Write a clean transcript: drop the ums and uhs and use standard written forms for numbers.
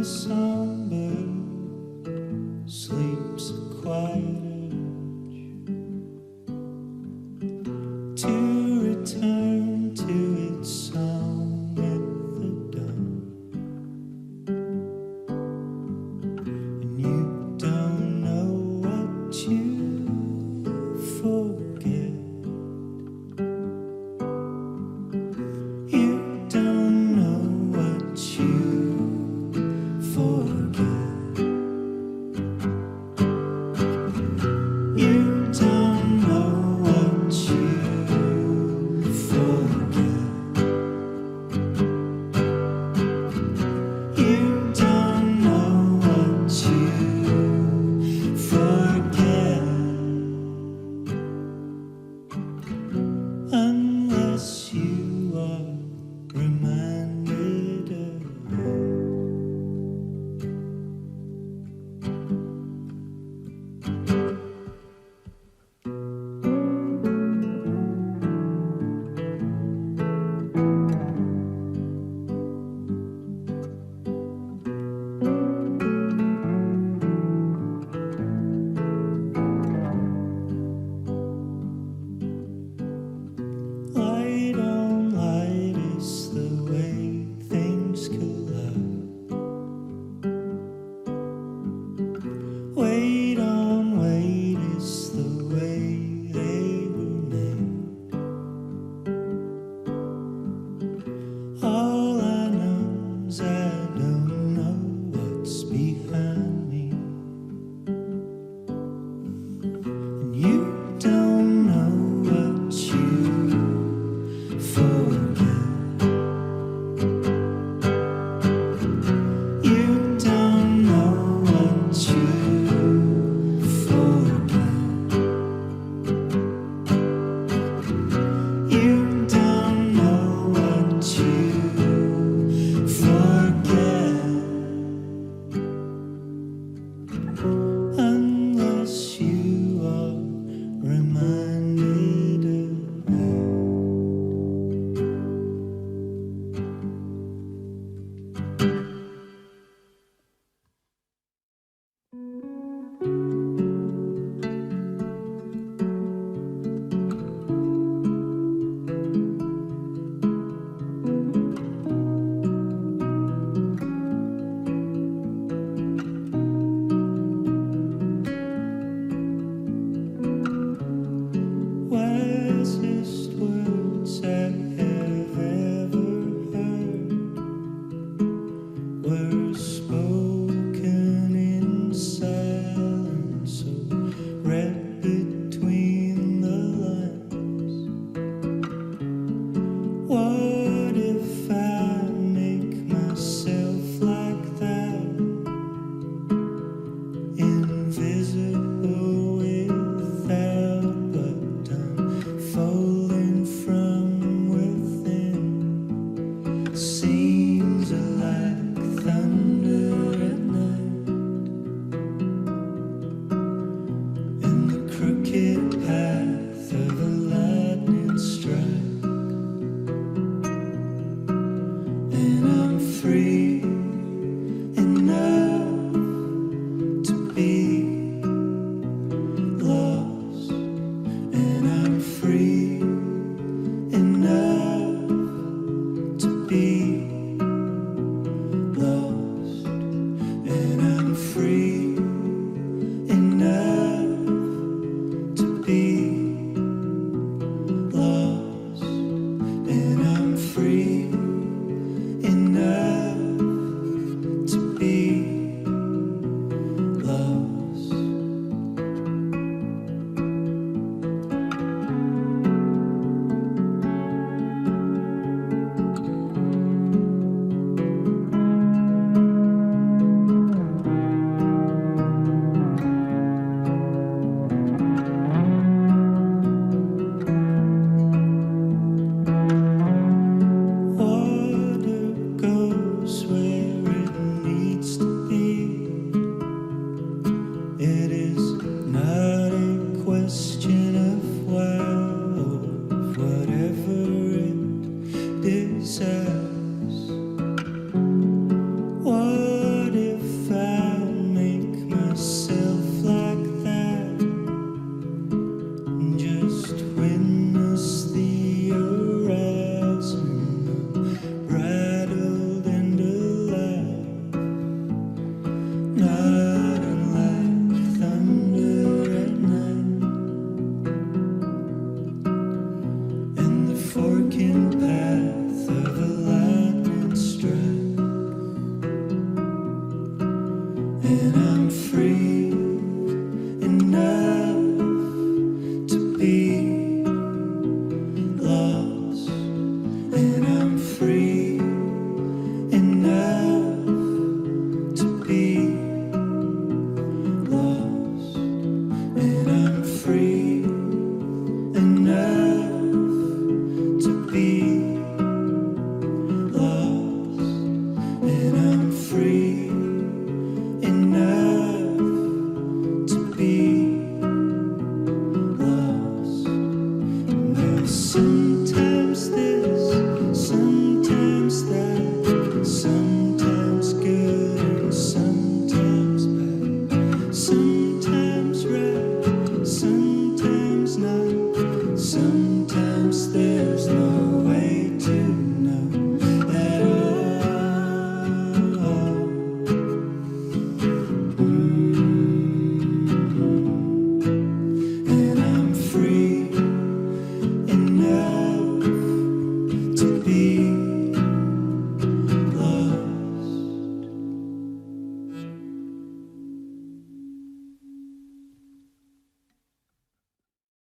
songbird sleeps a quiet urge to return to its song at the dawn. And you don't know what you forget. You don't know what you forget. You don't know what you forget. You don't know what you forget. Unless you are reminded of it. Light on light is the way things collide. Wait on wait is the way they were made. All I know is I don't know what's behind me. And you don't know what you forget. You don't know what you forget. You don't know what you forget. Unless you are reminded of it. Wisest words I have ever heard were spoken in silence, so read between the lines. What if I make myself like that, invisible without, but unfolding from within? Seems like thunder at night, in the crooked path of a lightning strike. And I'm free enough to be lost. And I'm free enough to be lost. And I'm free enough to be lost. And I'm free enough to be lost. Water goes where it needs to be. It is not a question of why or of whatever it desires.